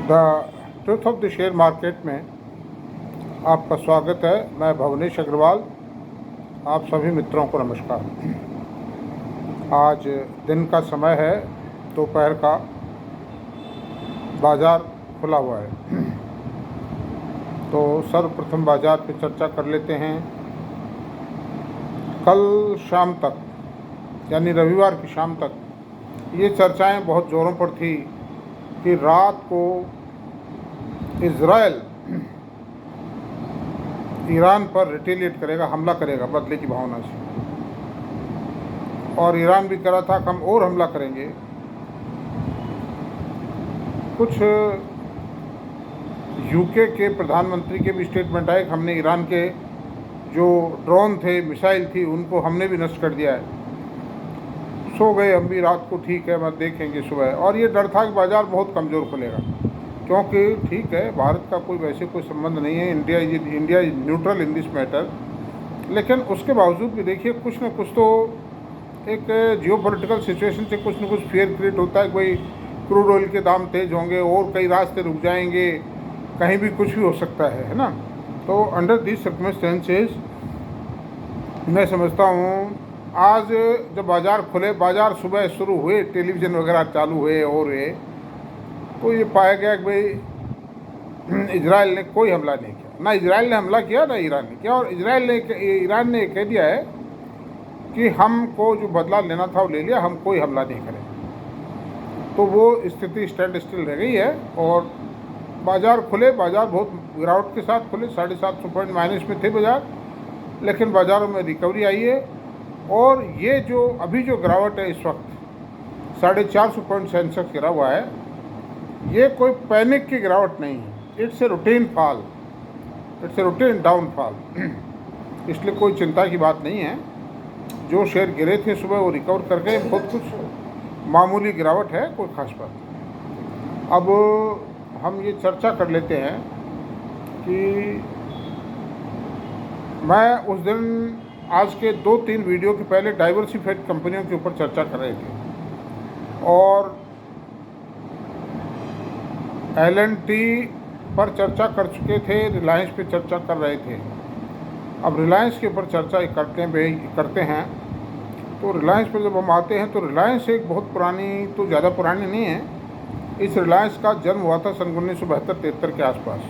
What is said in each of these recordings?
The truth of the share market में आपका स्वागत है। मैं भवनेश अग्रवाल। आप सभी मित्रों को नमस्कार। आज दिन का समय है, दोपहर का, बाज़ार खुला हुआ है। तो सर्वप्रथम बाज़ार पे चर्चा कर लेते हैं। कल शाम तक, यानी रविवार की शाम तक, ये चर्चाएं बहुत ज़ोरों पर थी कि रात को इज़राइल ईरान पर रिटेलिएट करेगा, हमला करेगा बदले की भावना से। और ईरान भी कह रहा था कि हम और हमला करेंगे। कुछ यूके के प्रधानमंत्री के भी स्टेटमेंट आए कि हमने ईरान के जो ड्रोन थे, मिसाइल थी, उनको हमने भी नष्ट कर दिया है। सो गए हम भी रात को, ठीक है, मैं देखेंगे सुबह। और ये डर था कि बाज़ार बहुत कमज़ोर खुलेगा, क्योंकि ठीक है, भारत का वैसे कोई संबंध नहीं है, India is neutral in this matter. लेकिन उसके बावजूद भी देखिए, कुछ न कुछ तो एक जियोपॉलिटिकल सिचुएशन से कुछ न कुछ फियर क्रिएट होता है। कोई क्रूड ऑयल के दाम तेज होंगे और कई रास्ते रुक जाएंगे, कहीं भी कुछ भी हो सकता है ना। तो अंडर दिस सर्कमस्टेंसेस मैं समझता हूँ आज जब बाज़ार खुले, बाज़ार सुबह शुरू हुए, टेलीविज़न वगैरह चालू हुए और ये तो ये पाया गया कि भाई इजराइल ने कोई हमला नहीं किया। ना इजराइल ने हमला किया, ना ईरान ने किया। और ईरान ने कह दिया है कि हमको जो बदला लेना था वो ले लिया, हम कोई हमला नहीं करें। तो वो स्थिति स्टैंड स्टिल रह गई है। और बाज़ार खुले, बाज़ार बहुत गिरावट के साथ खुले। 750 पॉइंट माइनस में थे बाज़ार, लेकिन बाज़ारों में रिकवरी आई है। और ये जो अभी जो गिरावट है इस वक्त 450 पॉइंट सेंसेक्स गिरा हुआ है, ये कोई पैनिक की गिरावट नहीं है। It's a routine fall, it's a routine downfall. इसलिए कोई चिंता की बात नहीं है। जो शेयर गिरे थे सुबह वो रिकवर कर गए, बहुत कुछ मामूली गिरावट है, कोई खास बात नहीं। अब हम ये चर्चा कर लेते हैं कि मैं उस दिन आज के 2-3 वीडियो के पहले डाइवर्सिफाइड कंपनियों के ऊपर चर्चा कर रहे थे और L&T पर चर्चा कर चुके थे, रिलायंस पे चर्चा कर रहे थे। अब रिलायंस के ऊपर चर्चा करते हैं। तो रिलायंस पर जब हम आते हैं तो रिलायंस एक बहुत पुरानी, तो ज़्यादा पुरानी नहीं है। इस रिलायंस का जन्म हुआ था सन 1972-73 के आसपास।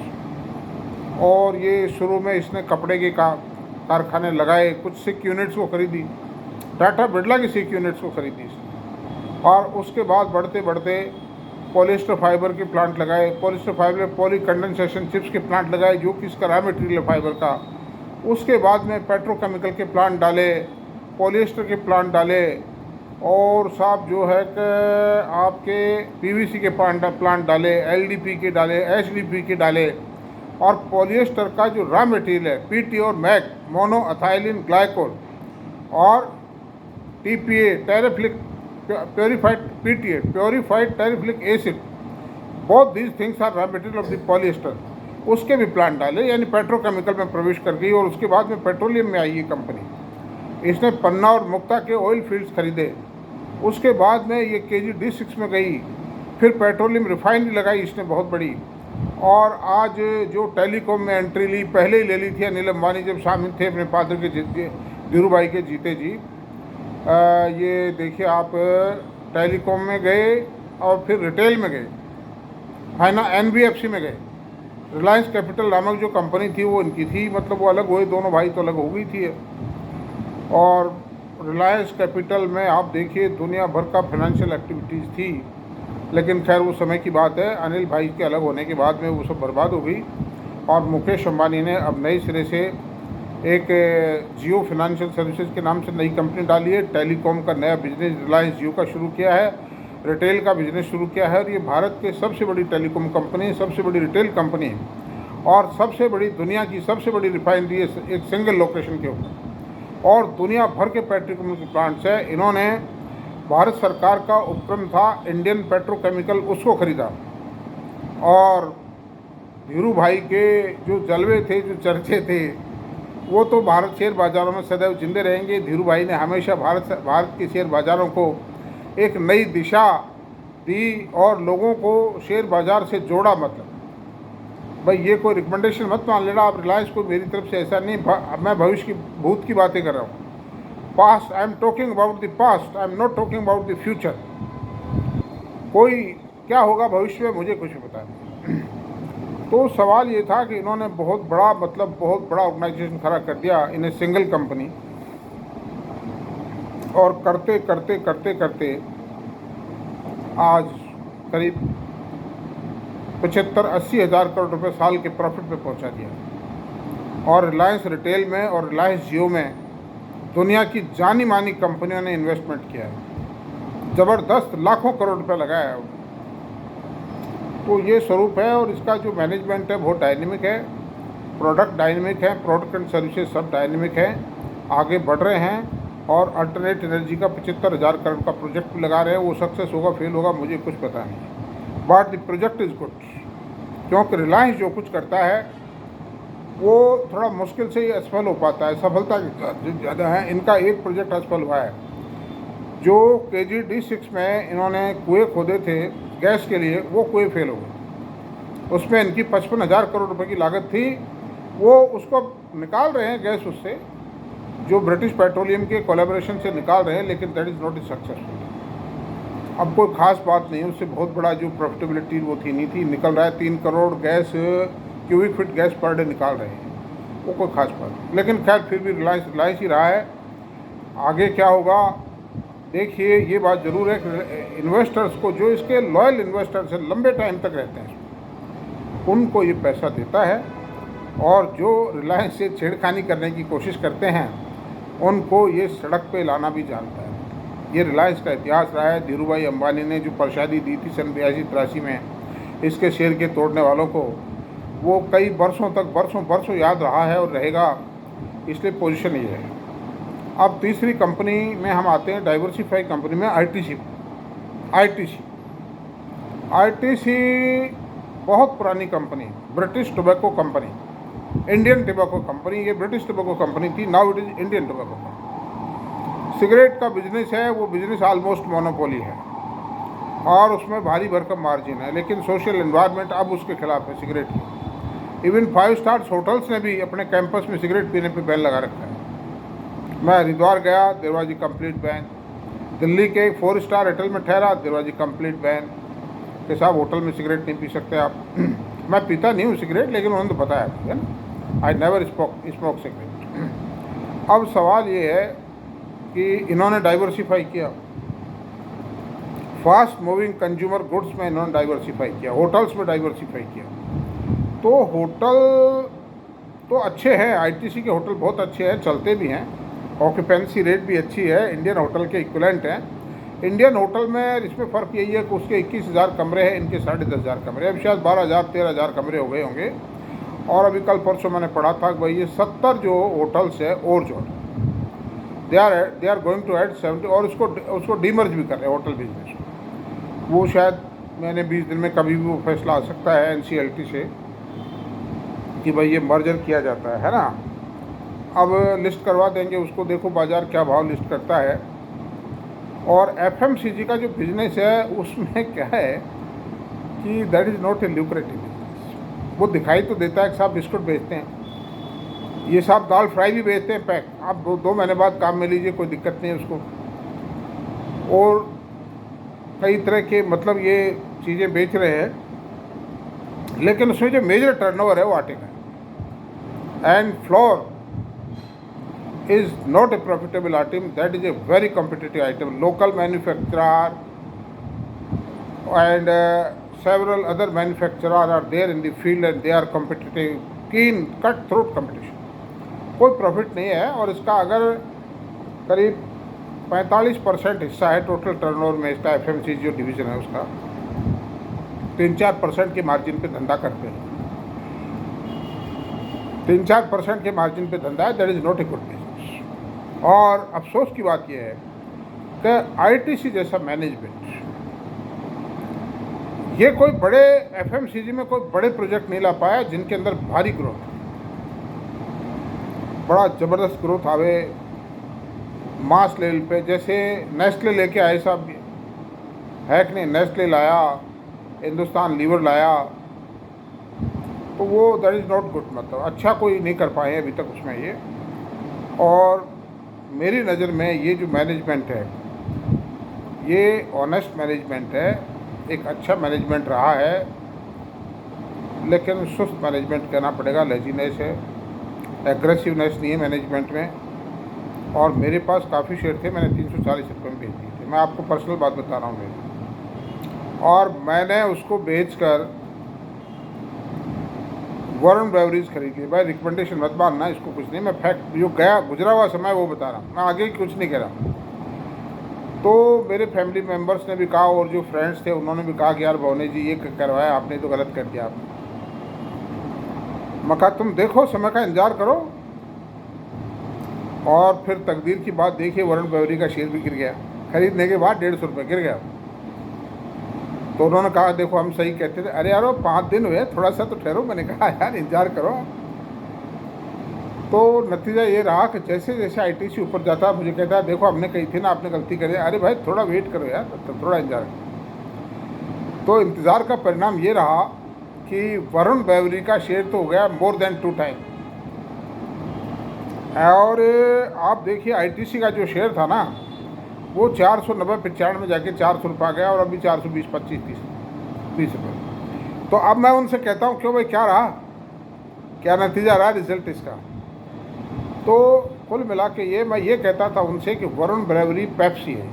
और ये शुरू में इसने कपड़े के कारखाने लगाए, कुछ सिक यूनिट्स को खरीदी, टाटा बिरला की सिक यूनिट्स को खरीदी इसने। और उसके बाद बढ़ते बढ़ते पॉलिएस्टर फाइबर के प्लांट लगाए, polyester fibre poly condensation chips के प्लांट लगाए, जो कि इसका रॉ मटेरियल फाइबर का। उसके बाद में पेट्रोकेमिकल के प्लांट डाले, पॉलिएस्टर के प्लांट डाले, और साहब जो है कि आपके पीवीसी के प्लांट डाले, एलडीपी के डाले, एचडीपी के डाले। और पॉलिएस्टर का जो रॉ मटेरियल है, पीटी और मैक, मोनो एथाइलिन ग्लाइकोल, और TPA, terephthalic purified PTA, purified terephthalic acid, both these things are raw material of the polyester. उसके भी प्लांट डाले, यानी पेट्रोकेमिकल में प्रवेश कर गई। और उसके बाद में पेट्रोलियम में आई ये कंपनी। इसने पन्ना और मुक्ता के ऑयल फील्ड्स खरीदे। उसके बाद में ये KG-D6 में गई, फिर पेट्रोलियम रिफाइनरी लगाई इसने बहुत बड़ी। और आज जो टेलीकॉम में एंट्री ली, पहले ही ले ली थी अनिल अंबानी जब शामिल थे अपने फादर के धीरू भाई के जीते जी। ये देखिए आप, टेलीकॉम में गए और फिर रिटेल में गए, NBFC में गए। रिलायंस कैपिटल नामक जो कंपनी थी वो इनकी थी, मतलब वो अलग हुए, दोनों भाई तो अलग हो गई थी। और रिलायंस कैपिटल में आप देखिए दुनिया भर का फाइनेंशियल एक्टिविटीज़ थी, लेकिन खैर वो समय की बात है। अनिल भाई के अलग होने के बाद में वो सब बर्बाद हो गई। और मुकेश अंबानी ने अब नए सिरे से एक जियो फाइनेंशियल सर्विसेज के नाम से नई कंपनी डाली है। टेलीकॉम का नया बिजनेस रिलायंस जियो का शुरू किया है, रिटेल का बिजनेस शुरू किया है। और ये भारत के सबसे बड़ी टेलीकॉम कंपनी है, सबसे बड़ी रिटेल कंपनी है, और सबसे बड़ी, दुनिया की सबसे बड़ी रिफाइनरी है एक सिंगल लोकेशन के ऊपर। और दुनिया भर के पेट्रोकेमिकल प्लांट्स है। इन्होंने, भारत सरकार का उपक्रम था इंडियन पेट्रोकेमिकल, उसको खरीदा। और धीरू भाई के जो जलवे थे, जो चर्चे थे, वो तो भारत शेयर बाज़ारों में सदैव जिंदे रहेंगे। धीरू भाई ने हमेशा भारत के शेयर बाज़ारों को एक नई दिशा दी और लोगों को शेयर बाज़ार से जोड़ा। मतलब भाई ये कोई रिकमेंडेशन मत मान लेना आप रिलायंस को, मेरी तरफ से ऐसा नहीं, मैं भविष्य की भूत की बातें कर रहा हूँ। Past, I am talking about the past, I am not talking about the future. कोई क्या होगा भविष्य में मुझे कुछ नहीं पता नहीं। तो सवाल ये था कि इन्होंने बहुत बड़ा ऑर्गेनाइजेशन खड़ा कर दिया इन ए सिंगल कंपनी, और करते करते करते करते आज करीब 75-80 हज़ार करोड़ रुपए साल के प्रॉफिट पे पहुंचा दिया। और रिलायंस रिटेल में और रिलायंस जियो में दुनिया की जानी मानी कंपनियों ने इन्वेस्टमेंट किया है, ज़बरदस्त लाखों करोड़ रुपए लगाया है। तो ये स्वरूप है। और इसका जो मैनेजमेंट है बहुत डायनेमिक है, प्रोडक्ट डायनेमिक है, प्रोडक्ट एंड सर्विसेज सब डायनेमिक है, आगे बढ़ रहे हैं। और अल्टरनेट एनर्जी का 75,000 करोड़ का प्रोजेक्ट लगा रहे हैं। वो सक्सेस होगा फेल होगा मुझे कुछ पता नहीं, but the project is good. क्योंकि रिलायंस जो कुछ करता है वो थोड़ा मुश्किल से ही असफल हो पाता है, सफलता ज़्यादा है। इनका एक प्रोजेक्ट असफल हुआ है, जो KG-D6 में इन्होंने कुएँ खोदे थे गैस के लिए, वो कुएँ फेल हो गए। उसमें इनकी 55,000 करोड़ रुपए की लागत थी, वो उसको निकाल रहे हैं गैस उससे, जो ब्रिटिश पेट्रोलियम के कोलैबोरेशन से निकाल रहे हैं, लेकिन दैट इज़ नॉट सक्सेसफुल। अब कोई ख़ास बात नहीं, उससे बहुत बड़ा जो प्रॉफिटेबिलिटी वो थी नहीं थी, निकल रहा है 3 crore gas cubic feet gas per day निकाल रहे हैं, वो कोई ख़ास बात नहीं। लेकिन खैर फिर भी रिलायंस ही रहा है। आगे क्या होगा देखिए। ये बात ज़रूर है कि इन्वेस्टर्स को, जो इसके लॉयल इन्वेस्टर्स हैं, लंबे टाइम तक रहते हैं, उनको ये पैसा देता है। और जो रिलायंस से छेड़खानी करने की कोशिश करते हैं उनको ये सड़क पे लाना भी जानता है। ये रिलायंस का इतिहास रहा है। धीरूभाई अंबानी ने जो प्रसादी दी थी सन 82-83 में इसके शेयर के तोड़ने वालों को, वो कई वर्षों तक बरसों याद रहा है और रहेगा, इसलिए पोजीशन ये है। अब तीसरी कंपनी में हम आते हैं, डाइवर्सिफाई कंपनी में, आईटीसी बहुत पुरानी company, British tobacco company, Indian tobacco company. ये ब्रिटिश टोबैको कंपनी थी, now it is Indian tobacco company. Cigarette का बिजनेस है, वो बिजनेस ऑलमोस्ट मोनोपोली है और उसमें भारी भरकम मार्जिन है, लेकिन सोशल एनवायरनमेंट अब उसके खिलाफ है सिगरेट की। इवन 5 स्टार्स होटल्स ने भी अपने कैंपस में सिगरेट पीने पे बैन लगा रखा है। मैं हरिद्वार गया, there was a complete ban. Delhi के 4 स्टार होटल में ठहरा, there was a complete ban कि साहब होटल में सिगरेट नहीं पी सकते आप। मैं पीता नहीं हूँ सिगरेट, लेकिन उन्होंने तो बताया है ना, आई नेवर स्मोक सिगरेट। अब सवाल ये है कि इन्होंने डाइवर्सिफाई किया, फास्ट मूविंग कंज्यूमर गुड्स में इन्होंने डाइवर्सिफाई किया, होटल्स में डाइवर्सिफाई किया। तो होटल तो अच्छे हैं, आईटीसी के होटल बहुत अच्छे हैं, चलते भी हैं, ऑक्यूपेंसी रेट भी अच्छी है, इंडियन होटल के इक्विवेलेंट हैं। इंडियन होटल में इसमें फ़र्क यही है कि उसके 21,000 कमरे हैं, इनके 10,500 कमरे, अब शायद 12,000-13,000 कमरे हो गए होंगे। और अभी कल परसों मैंने पढ़ा था कि भाई ये 70 जो होटल्स है और जो they are going to add 70, और उसको डीमर्ज भी कर रहे हैं होटल बिजनेस। वो शायद मैंने 20 दिन में कभी भी वो फैसला आ सकता है एनसीएलटी से कि भाई ये मर्जर किया जाता है ना। अब लिस्ट करवा देंगे उसको, देखो बाज़ार क्या भाव लिस्ट करता है। और एफएमसीजी का जो बिज़नेस है उसमें क्या है कि that is not a lucrative business. वो दिखाई तो देता है कि साहब बिस्कुट बेचते हैं, ये साहब दाल फ्राई भी बेचते हैं पैक, आप 2 महीने बाद काम में लीजिए, कोई दिक्कत नहीं है उसको। और कई तरह के मतलब ये चीज़ें बेच रहे हैं, लेकिन उसमें जो मेजर टर्नओवर है वो आटे का है। And floor is not a profitable item, that is a very competitive item. Local manufacturer and several other manufacturers are there in the field and they are competitive, keen cut throat competition. कोई profit नहीं है। और इसका अगर करीब 45% हिस्सा है total turnover में इसका, एफएमसीजी जो डिवीज़न है उसका 3-4% के मार्जिन पे धंधा करते हैं, 3-4% के मार्जिन पे धंधा है, that is not a good business. और अफसोस की बात यह है कि आईटीसी जैसा मैनेजमेंट, ये कोई बड़े एफएमसीजी में कोई बड़े प्रोजेक्ट नहीं ला पाया जिनके अंदर भारी ग्रोथ, बड़ा ज़बरदस्त ग्रोथ आवे मास लेवल पे, जैसे नेस्ले लेके आए साहब, है कि नहीं। नेस्ले लाया, हिंदुस्तान लीवर लाया, तो वो दैट इज़ नॉट गुड, मतलब अच्छा कोई नहीं कर पाए अभी तक उसमें ये। और मेरी नज़र में ये जो मैनेजमेंट है ये ऑनेस्ट मैनेजमेंट है, एक अच्छा मैनेजमेंट रहा है, लेकिन सुस्त मैनेजमेंट कहना पड़ेगा, लेजीनेस है, एग्रेसिवनेस नहीं है मैनेजमेंट में। और मेरे पास काफ़ी शेयर थे, मैंने 340 रुपये में बेच दिए थे, मैं आपको पर्सनल बात बता रहा हूँ मेरी। और मैंने उसको बेचकर वॉरेन ब्रेवरीज खरीद ली। भाई रिकमेंडेशन मत मानना, इसको कुछ नहीं, मैं फैक्ट जो गया गुजरा हुआ समय वो बता रहा हूँ, मैं आगे कुछ नहीं कह रहा। तो मेरे फैमिली मेम्बर्स ने भी कहा और जो फ्रेंड्स थे उन्होंने भी कहा कि यार भवनी जी ये करवाया आपने तो गलत कर दिया आपने। मैं कहा तुम देखो, समय का इंतजार करो। और फिर तकदीर की बात देखिए, वॉरेन ब्रेवरी का शेयर भी गिर गया, खरीदने के बाद 150 रुपये गिर गया। तो उन्होंने कहा देखो हम सही कहते थे। अरे यार 5 दिन हुए, थोड़ा सा तो ठहरो। मैंने कहा यार इंतजार करो। तो नतीजा ये रहा कि जैसे जैसे आईटीसी ऊपर जाता मुझे कहता है देखो हमने कही थी ना आपने गलती करी। अरे भाई थोड़ा वेट करो यार, तो थोड़ा इंतजार करो। तो इंतज़ार का परिणाम ये रहा कि वरुण ब्रेवरी का शेयर तो हो गया मोर देन 2 टाइम। और आप देखिए आईटीसी का जो शेयर था ना वो 490-95 में जाके 400 रुपये आ गया और अभी 420, 25, 30 रुपये। तो अब मैं उनसे कहता हूँ क्यों भाई क्या रहा, क्या नतीजा रहा रिजल्ट इसका। तो कुल मिला के ये मैं ये कहता था उनसे कि वरुण ब्रेवरी पेप्सी है,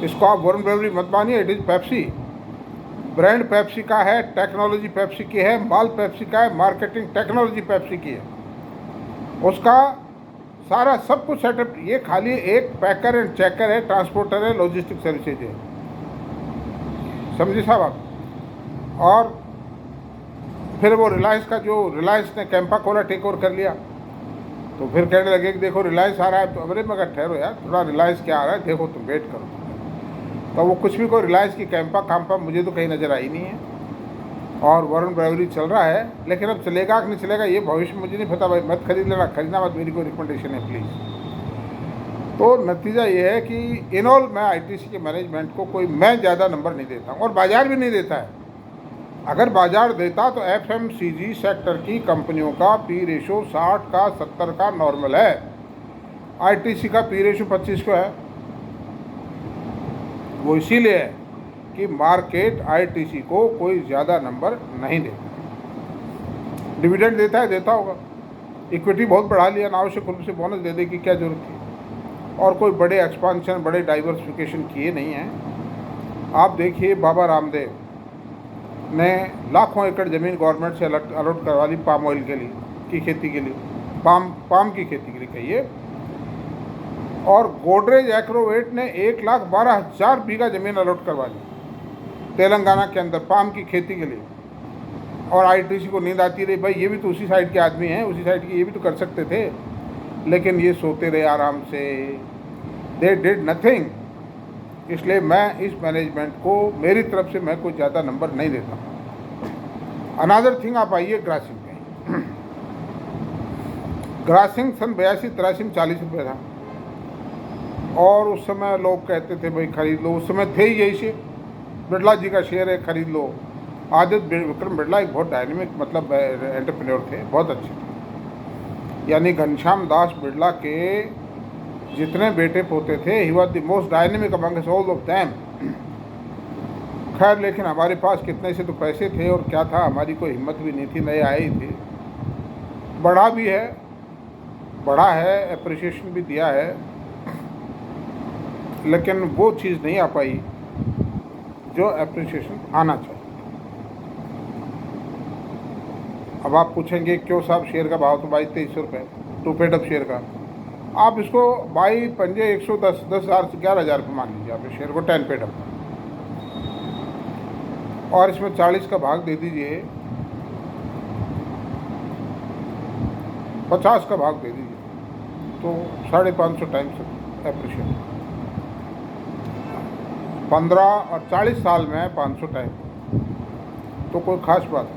इसको आप वरुण ब्रेवरी मत मानिए, it is Pepsi. Brand Pepsi का है, टेक्नोलॉजी पेप्सी की है, माल पेप्सी का है, मार्केटिंग टेक्नोलॉजी पेप्सी की है, उसका सारा सब कुछ सेटअप। ये खाली एक पैकर एंड चेकर है, ट्रांसपोर्टर है, लॉजिस्टिक सर्विसेज है, समझे साहब आप। और फिर वो रिलायंस का जो रिलायंस ने कैंपा कोला टेक ओवर कर लिया, तो फिर कहने लगे कि देखो रिलायंस आ रहा है। तो अरे मगर ठहरो यार थोड़ा, रिलायंस क्या आ रहा है देखो, तुम वेट करो। तो वो कुछ भी कोई रिलायंस की कैंपा मुझे तो कहीं नज़र आई नहीं है। और वरुण ब्रेवरी चल रहा है, लेकिन अब चलेगा कि नहीं चलेगा ये भविष्य मुझे नहीं पता। भाई मत खरीद लेना, खरीदना मत, मेरी कोई रिकमेंडेशन है प्लीज़। तो नतीजा ये है कि इन ऑल मैं आईटीसी के मैनेजमेंट को कोई मैं ज़्यादा नंबर नहीं देता हूँ, और बाज़ार भी नहीं देता है। अगर बाज़ार देता तो एफएमसीजी सेक्टर की कंपनियों का पी रेशो 60 का 70 का नॉर्मल है, आईटीसी का पी रेशो 25 को है। वो इसीलिए है कि मार्केट आईटीसी को कोई ज़्यादा नंबर नहीं देता। डिविडेंड देता है, देता होगा, इक्विटी बहुत बढ़ा लिया, अनावश्यक रूप से बोनस दे की क्या जरूरत थी। और कोई बड़े एक्सपांशन, बड़े डाइवर्सिफिकेशन किए नहीं हैं। आप देखिए बाबा रामदेव ने लाखों एकड़ ज़मीन गवर्नमेंट से अलॉट करवा दी पाम ऑयल के लिए की खेती के लिए, पाम की खेती के लिए कहिए। और गोदरेज एग्रोवेट ने 1,12,000 बीघा ज़मीन अलॉट करवा दी तेलंगाना के अंदर पाम की खेती के लिए। और आईटीसी को नींद आती रही, भाई ये भी तो उसी साइड के आदमी हैं, उसी साइड के, ये भी तो कर सकते थे, लेकिन ये सोते रहे आराम से, दे डिड नथिंग। इसलिए मैं इस मैनेजमेंट को मेरी तरफ से मैं कोई ज़्यादा नंबर नहीं देता। अनादर थिंग, आप आइए ग्रासिम पे। ग्रासिम सन 82-83 में 40 रुपये था, और उस समय लोग कहते थे भाई खरीद लो। उस समय थे ही यही शेयर, बिरला जी का शेयर है, खरीद लो। आदित्य विक्रम बिरला एक बहुत डायनेमिक मतलब एंटरप्रेन्योर थे, बहुत अच्छे थे। यानी घनश्याम दास बिरला के जितने बेटे पोते थे, he was the most dynamic among all of them. खैर लेकिन हमारे पास कितने से तो पैसे थे और क्या था, हमारी कोई हिम्मत भी नहीं थी, नए आए ही थे। बढ़ा भी है, बढ़ा है, अप्रिसिएशन भी दिया है, लेकिन वो चीज़ नहीं आ पाई जो अप्रिसिएशन आना चाहिए। अब आप पूछेंगे क्यों साहब शेयर का भाव तो 22-23 रुपये 2 पेड अप शेयर का, आप इसको 22 पंजे 110, 10,000 से 11,000 रुपये मान लीजिए आप इस शेयर को 10 पेड अप, और इसमें 40 का भाग दे दीजिए, 50 का भाग दे दीजिए, तो 550 टाइम्स एप्रिशिएट। 15 और 40 साल में 500 टाइम, तो कोई ख़ास बात।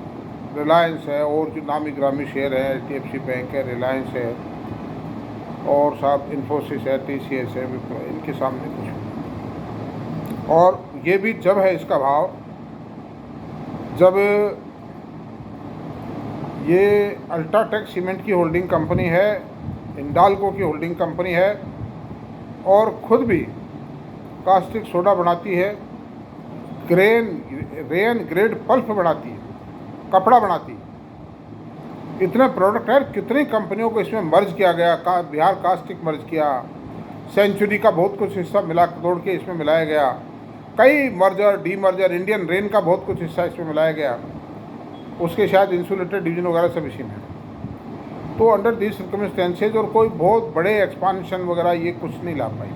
रिलायंस है और जो नामी ग्रामी शेयर है, HDFC बैंक है, रिलायंस है, और साहब इन्फोसिस है, TCS है, इनके सामने कुछ और ये भी जब है इसका भाव जब ये अल्ट्राटेक सीमेंट की होल्डिंग कंपनी है, हिंडाल्को की होल्डिंग कंपनी है और ख़ुद भी कास्टिक सोडा बनाती है, रेन ग्रेड पल्प बनाती है, कपड़ा बनाती है। इतने प्रोडक्ट है, कितनी कंपनियों को इसमें मर्ज किया गया। बिहार कास्टिक मर्ज किया, सेंचुरी का बहुत कुछ हिस्सा मिला तोड़ के इसमें मिलाया गया, कई merger D merger, Indian rain का बहुत कुछ हिस्सा इसमें मिलाया गया, उसके शायद इंसुलेटेड डिवीजन वगैरह सब इसी में। तो अंडर दिस सर्कमस्टेंसेज और कोई बहुत बड़े एक्सपांशन वगैरह ये कुछ नहीं ला पाई।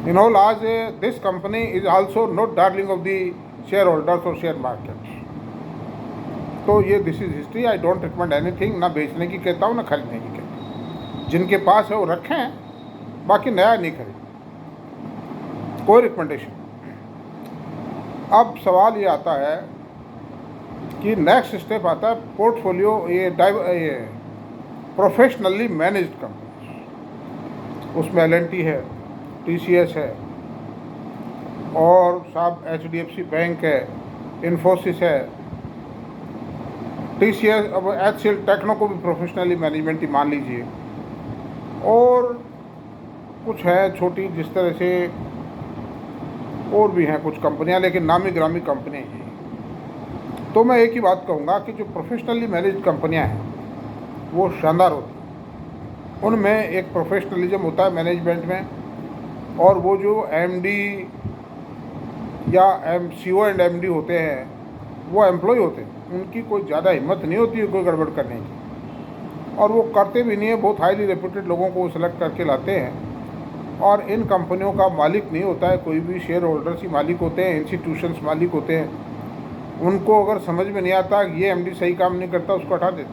इन ऑल आज this company is also not darling of the share holders और शेयर मार्केट। तो ये this is history. I don't recommend anything, ना बेचने की कहता हूँ ना खरीदने की कहता हूँ। जिनके पास है वो रखें, बाकी नया नहीं खरीद, कोई रिकमेंडेशन। अब सवाल ये आता है कि नेक्स्ट स्टेप आता है पोर्टफोलियो, ये प्रोफेशनली मैनेज्ड कंपनी। उसमें एल&टी है, TCS है और साहब HDFC बैंक है, इन्फोसिस है, TCS, अब HCL टेक्नो को भी प्रोफेशनली मैनेजमेंट ही मान लीजिए, और कुछ है छोटी जिस तरह से और भी हैं कुछ कंपनियां, लेकिन नामी ग्रामी कंपनियां ही। तो मैं एक ही बात कहूँगा कि जो प्रोफेशनली मैनेज्ड कंपनियां हैं वो शानदार होती हैं। उनमें एक प्रोफेशनलिज्म होता है मैनेजमेंट में, और वो जो MD या CO एंड MD होते हैं वो एम्प्लॉय होते हैं, उनकी कोई ज़्यादा हिम्मत नहीं होती है कोई गड़बड़ करने की, और वो करते भी नहीं है। बहुत हाईली रेप्यूटेड लोगों को वो सेलेक्ट करके लाते हैं, और इन कंपनियों का मालिक नहीं होता है कोई भी, शेयर होल्डर्स ही मालिक होते हैं, इंस्टीट्यूशंस मालिक होते हैं। उनको अगर समझ में नहीं आता ये MD सही काम नहीं करता, उसको हटा देते,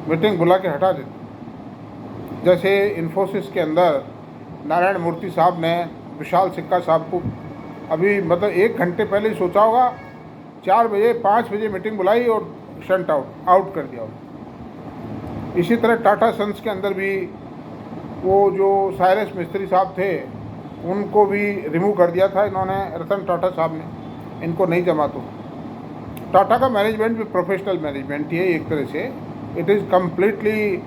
मीटिंग बुला के हटा देते। जैसे इन्फोसिस के अंदर नारायण मूर्ति साहब ने विशाल सिक्का साहब को अभी मतलब 1 घंटे पहले ही सोचा होगा, 4 बजे 5 बजे मीटिंग बुलाई और शंट आउट कर दिया। इसी तरह टाटा सन्स के अंदर भी वो जो साइरस मिस्त्री साहब थे उनको भी रिमूव कर दिया था इन्होंने, रतन टाटा साहब ने, इनको नहीं जमा। तो टाटा का मैनेजमेंट भी प्रोफेशनल मैनेजमेंट ही है एक तरह से। It is completely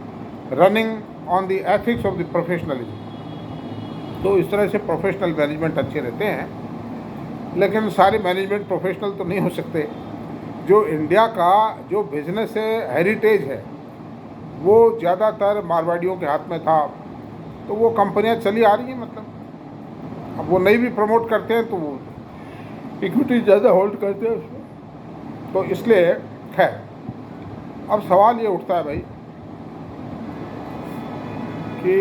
running on the ethics of the professionalism. तो इस तरह से प्रोफेशनल मैनेजमेंट अच्छे रहते हैं, लेकिन सारे मैनेजमेंट प्रोफेशनल तो नहीं हो सकते। जो इंडिया का जो बिजनेस हेरिटेज है वो ज़्यादातर मारवाड़ियों के हाथ में था, तो वो कंपनियां चली आ रही हैं। मतलब अब वो नहीं भी प्रमोट करते हैं तो वो इक्विटी ज़्यादा होल्ड करते हैं उसमें, तो इसलिए खैर। अब सवाल ये उठता है भाई कि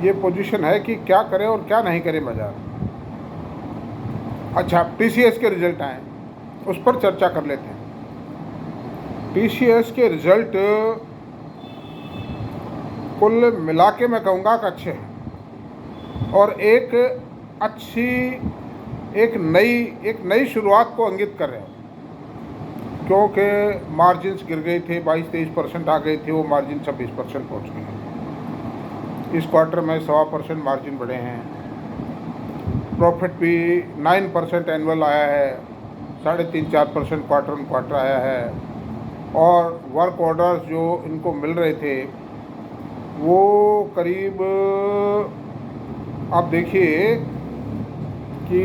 ये पोजीशन है कि क्या करे और क्या नहीं करे बाजार। अच्छा, TCS के रिजल्ट आए, उस पर चर्चा कर लेते हैं। TCS के रिजल्ट कुल मिला के मैं कहूँगा कि अच्छे हैं, और एक नई शुरुआत को इंगित कर रहे हैं, क्योंकि मार्जिन्स गिर गए थे, 22-23% आ गए थे, वो मार्जिन 26% पहुँच गए हैं। इस क्वार्टर में 1.25% मार्जिन बढ़े हैं। प्रॉफिट भी 9% एनुअल आया है, 3.5-4% क्वार्टर ऑन क्वार्टर आया है, और वर्क ऑर्डर्स जो इनको मिल रहे थे वो करीब आप देखिए कि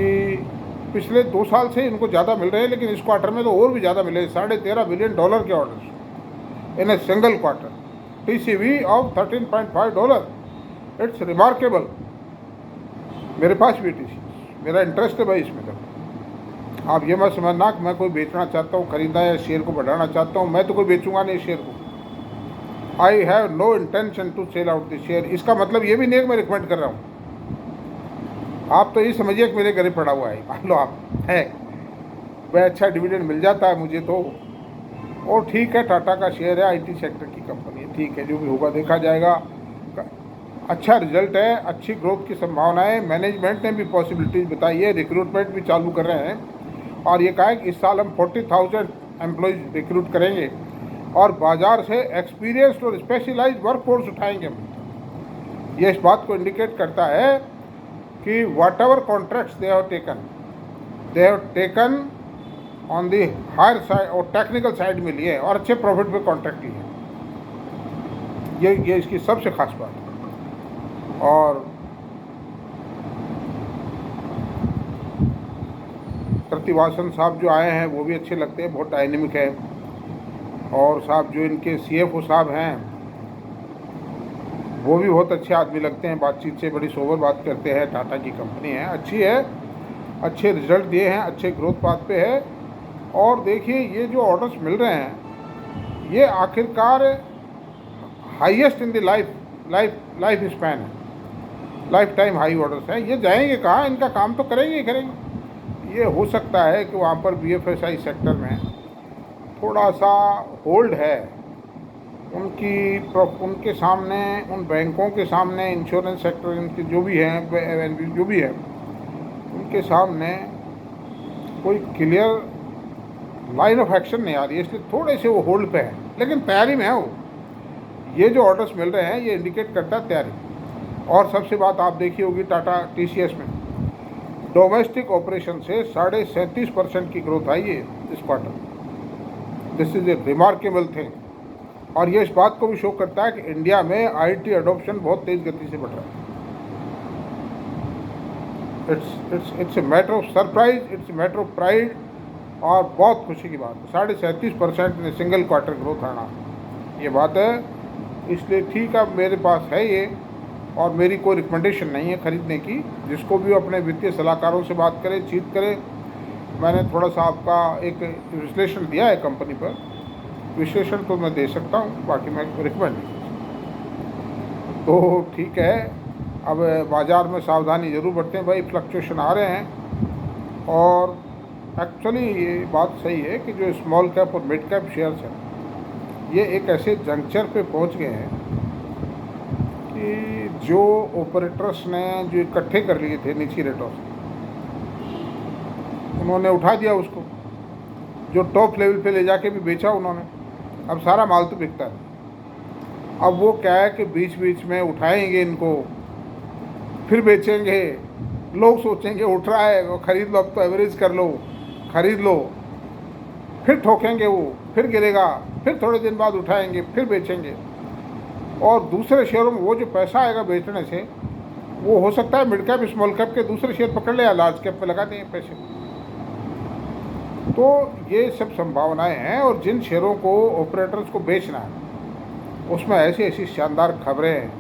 पिछले 2 साल से इनको ज़्यादा मिल रहे हैं, लेकिन इस क्वार्टर में तो और भी ज़्यादा मिले। $13.5 बिलियन के orders in a single quarter, TCV of $13.5। It's remarkable. मेरे पास भी TCS, मेरा इंटरेस्ट है भाई इसमें। तो आप ये मत समझना कि मैं कोई बेचना चाहता हूँ, खरीदना या शेयर को बढ़ाना चाहता हूँ। मैं तो कोई बेचूंगा नहीं शेयर को। I have no intention to sell out the share. इसका मतलब ये भी नहीं है कि मैं रिकमेंड कर रहा हूँ। आप तो ये समझिए कि मेरे घर पड़ा हुआ है, मान लो आप है, वह अच्छा डिविडेंड मिल जाता है मुझे तो, और ठीक है, टाटा का शेयर है, IT सेक्टर की कंपनी है, ठीक है, जो भी होगा देखा जाएगा। अच्छा रिजल्ट है, अच्छी ग्रोथ की संभावनाएं, मैनेजमेंट ने भी पॉसिबिलिटीज़ बताई है, रिक्रूटमेंट भी चालू कर रहे हैं, और ये कहा है कि इस साल हम 40,000 एम्प्लॉयज़ रिक्रूट करेंगे और बाज़ार से एक्सपीरियंस्ड और स्पेशलाइज्ड वर्कफोर्स उठाएंगे हम। ये इस बात को इंडिकेट करता है कि whatever contracts they have taken on the higher side और टेक्निकल साइड में लिए और अच्छे प्रॉफिट पे कॉन्ट्रैक्ट लिए। ये इसकी सबसे खास बात है। और प्रतिभासन साहब जो आए हैं वो भी अच्छे लगते हैं, बहुत डायनेमिक है। और साहब जो इनके CFO साहब हैं वो भी बहुत अच्छे आदमी लगते हैं, बातचीत से बड़ी सोबर बात करते हैं। टाटा की कंपनी है, अच्छी है, अच्छे रिजल्ट दिए हैं, अच्छे ग्रोथ पाथ पे है। और देखिए ये जो ऑर्डर्स मिल रहे हैं ये आखिरकार highest in the life span है, लाइफ टाइम हाई ऑर्डर्स हैं। ये जाएंगे कहाँ, इनका काम तो करेंगे ही करेंगे। ये हो सकता है कि वहाँ पर BFSI सेक्टर में थोड़ा सा होल्ड है, उनके सामने, उन बैंकों के सामने, इंश्योरेंस सेक्टर इनके जो भी हैं, जो भी है, उनके सामने कोई क्लियर लाइन ऑफ एक्शन नहीं आ रही है, इसलिए थोड़े से वो होल्ड पे है, लेकिन तैयारी में है वो। ये जो ऑर्डर्स मिल रहे हैं ये इंडिकेट करता है तैयारी। और सबसे बात आप देखी होगी टाटा TCS में डोमेस्टिक ऑपरेशन से 37.5% की ग्रोथ आई है इस quarter. This is a remarkable thing. और ये इस बात को भी शो करता है कि इंडिया में IT अडोप्शन बहुत तेज़ गति से बढ़ रहा है। It's a matter of surprise, it's a matter of pride और बहुत खुशी की बात है। 37% ने सिंगल क्वार्टर ग्रोथ आना, ये बात है। इसलिए ठीक है, मेरे पास है ये, और मेरी कोई रिकमेंडेशन नहीं है ख़रीदने की। जिसको भी अपने वित्तीय सलाहकारों से बात करें, चीत करें। मैंने थोड़ा सा आपका एक विश्लेषण दिया है कंपनी पर, विश्लेषण तो मैं दे सकता हूँ, बाकी मैं रिकमेंड नहीं। तो ठीक है, अब बाज़ार में सावधानी ज़रूर बरतें भाई, फ्लक्चुएशन आ रहे हैं। और एक्चुअली ये बात सही है कि जो स्मॉल कैप और मिड कैप शेयर्स हैं ये एक ऐसे जंक्चर पे पहुंच गए हैं कि जो ऑपरेटर्स ने जो इकट्ठे कर लिए थे निजी रेटों से, उन्होंने उठा दिया उसको, जो टॉप लेवल पे ले जाके भी बेचा उन्होंने। अब सारा माल तो बिकता है। अब वो क्या है कि बीच बीच में उठाएंगे इनको, फिर बेचेंगे। लोग सोचेंगे उठ रहा है वो ख़रीद लो, अब तो एवरेज कर लो, ख़रीद लो, फिर ठोकेंगे वो, फिर गिरेगा, फिर थोड़े दिन बाद उठाएंगे, फिर बेचेंगे। और दूसरे शेयरों में वो जो पैसा आएगा बेचने से, वो हो सकता है मिड कैप स्मॉल कैप के दूसरे शेयर पकड़ ले या लार्ज कैप पे लगा दें पैसे। तो ये सब संभावनाएं हैं। और जिन शेयरों को ऑपरेटर्स को बेचना है उसमें ऐसी ऐसी शानदार खबरें,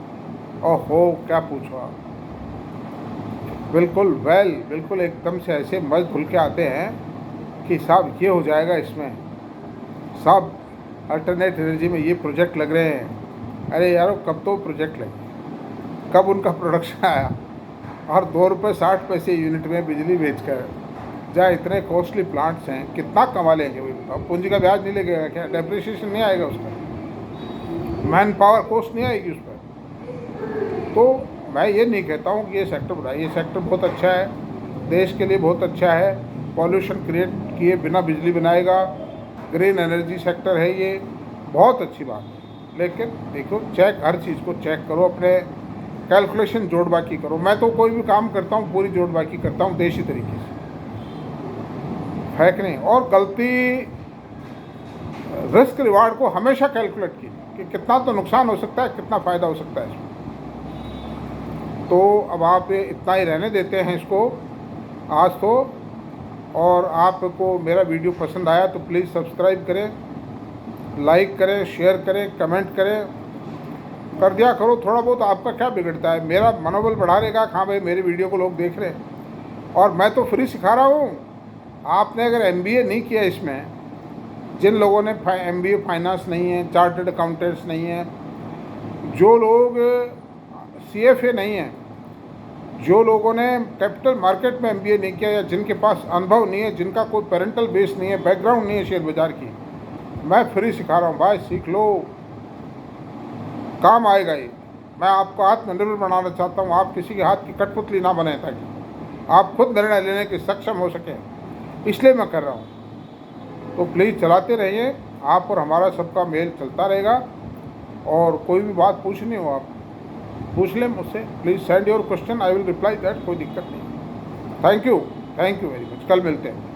ओहो क्या पूछो आप, बिल्कुल एकदम से ऐसे मज धुल के आते हैं कि साहब ये हो जाएगा, इसमें साहब अल्टरनेट एनर्जी में ये प्रोजेक्ट लग रहे हैं। अरे यारो, कब तो प्रोजेक्ट लगे, कब उनका प्रोडक्शन आया। और ₹2.60 यूनिट में बिजली बेचकर जहाँ इतने कॉस्टली प्लांट्स हैं, कितना कमा लेंगे वो बताओ। पूंजी का ब्याज नहीं लगेगा क्या, डेप्रिसिएशन नहीं आएगा उसका, मैन पावर कॉस्ट नहीं आएगी उस पर। तो मैं ये नहीं कहता हूँ कि ये सेक्टर बुरा है, ये सेक्टर बहुत अच्छा है, देश के लिए बहुत अच्छा है। पॉल्यूशन क्रिएट किए बिना बिजली बनाएगा, ग्रीन एनर्जी सेक्टर है, ये बहुत अच्छी बात है। लेकिन देखो, हर चीज़ को चेक करो, अपने कैलकुलेशन जोड़ बाकी करो। मैं तो कोई भी काम करता हूँ पूरी जोड़ बाकी करता हूँ देशी तरीके से, है कि नहीं। और गलती रिस्क रिवार्ड को हमेशा कैलकुलेट की कि कितना तो नुकसान हो सकता है, कितना फ़ायदा हो सकता है इसमें। तो अब आप इतना ही रहने देते हैं इसको आज तो। और आपको मेरा वीडियो पसंद आया तो प्लीज़ सब्सक्राइब करें, लाइक करें, शेयर करें, कमेंट करें, कर दिया करो। थोड़ा बहुत आपका क्या बिगड़ता है, मेरा मनोबल बढ़ा रहेगा। हाँ भाई, मेरे वीडियो को लोग देख रहे हैं और मैं तो फ्री सिखा रहा हूँ। आपने अगर MBA नहीं किया इसमें, जिन लोगों ने MBA फाइनेंस नहीं है, चार्टर्ड अकाउंटेंट्स नहीं है, जो लोग CFA नहीं हैं, जो लोगों ने कैपिटल मार्केट में MBA नहीं किया, या जिनके पास अनुभव नहीं है, जिनका कोई पेरेंटल बेस नहीं है, बैकग्राउंड नहीं है शेयर बाज़ार की, मैं फ्री सिखा रहा हूँ भाई, सीख लो, काम आएगा ये। मैं आपको आत्मनिर्भर बनाना चाहता हूँ, आप किसी के हाथ की कठपुतली ना बने, ताकि आप खुद निर्णय लेने के सक्षम हो सकें, इसलिए मैं कर रहा हूँ। तो प्लीज़ चलाते रहिए, आप और हमारा सबका मेल चलता रहेगा। और कोई भी बात पूछनी हो आप पूछ लें मुझसे, please send your question, I will reply that, कोई दिक्कत नहीं। थैंक यू वेरी मच, कल मिलते हैं।